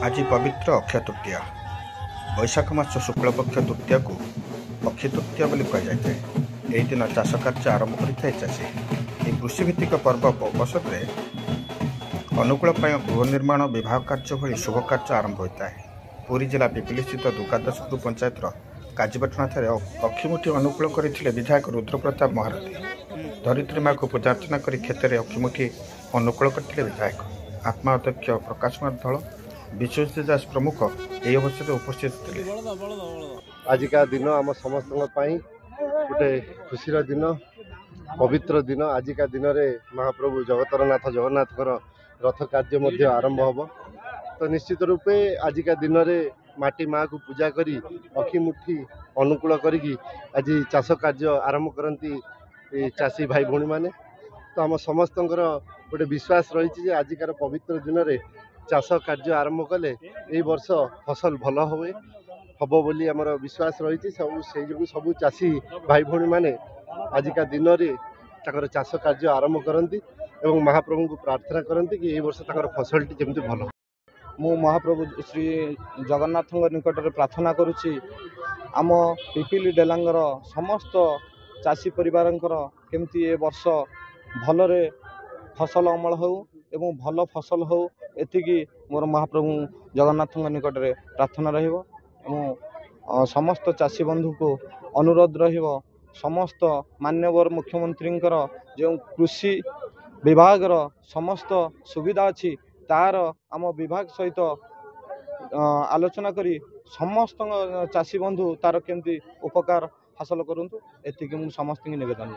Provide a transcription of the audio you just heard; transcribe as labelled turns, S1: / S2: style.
S1: आज पवित्र अक्षय तृतीया बैशाख मास शुक्लपक्ष तृतीया को अक्षय तृतीया कहुए। यही दिन चाष कार्य आरंभ कर चाषी कृषिभित्तिक पर्व अवसर में अनुकूल गृह निर्माण विवाह कार्य भली शुभ कार्य आरंभ होता है। पुरी जिला पिपिली स्थित दुर्गादासपुर पंचायत काजीपाटना अक्षिमुठी अनुकूल करते विधायक रुद्रप्रताप महारथी। धरित्री माँ को पूजार्चना कर क्षेत्र में अक्षिमुठी अनुकूल करते विधायक आत्मा अध्यक्ष प्रकाश कुमार धल विश्वजित दास प्रमुख यह अवसर में उपस्थित थे।
S2: आज का दिन आम समस्त गोटे खुशीर दिन, पवित्र दिन। आज का दिन में महाप्रभु जगतरनाथ जगन्नाथ रथ कार्य आरंभ हम। तो निश्चित रूपे आज का दिन में माटी माँ को पूजा करी अखिमुठी अनुकूल करी आज चाष कार्य आरंभ करती चाषी भाई भौणी मैंने। तो आम समस्त गोटे विश्वास रही आजिकार पवित्र दिन में चाष कार्य आरंभ कले यही वर्ष फसल भल हुए हम बोली आमर विश्वास रही। सब सबू चाषी भाई भौणी मैंने आजिका दिन में चाष कार्य आरंभ करती और महाप्रभु को प्रार्थना करती कि यही वर्ष फसल जमी भल।
S3: मु महाप्रभु श्री जगन्नाथ निकट में प्रार्थना करुच्ची आम पिपिली डेलांगर समस्त चाषी परिवार केमती ए वर्ष भलरे फसल अमल हो एवं भल फसल हो एतिकी मोर महाप्रभु जगन्नाथ निकट में प्रार्थना रहिबो। समस्त चाषी बंधु को अनुरोध रहिबो समस्त मान्यवर मुख्यमंत्री जो कृषि विभाग समस्त सुविधा अच्छी तार आम विभाग सहित आलोचना करी समस्त चाषी बंधु तार केमती उपकार हासिल करंतु एतिकी मु समस्त निवेदन।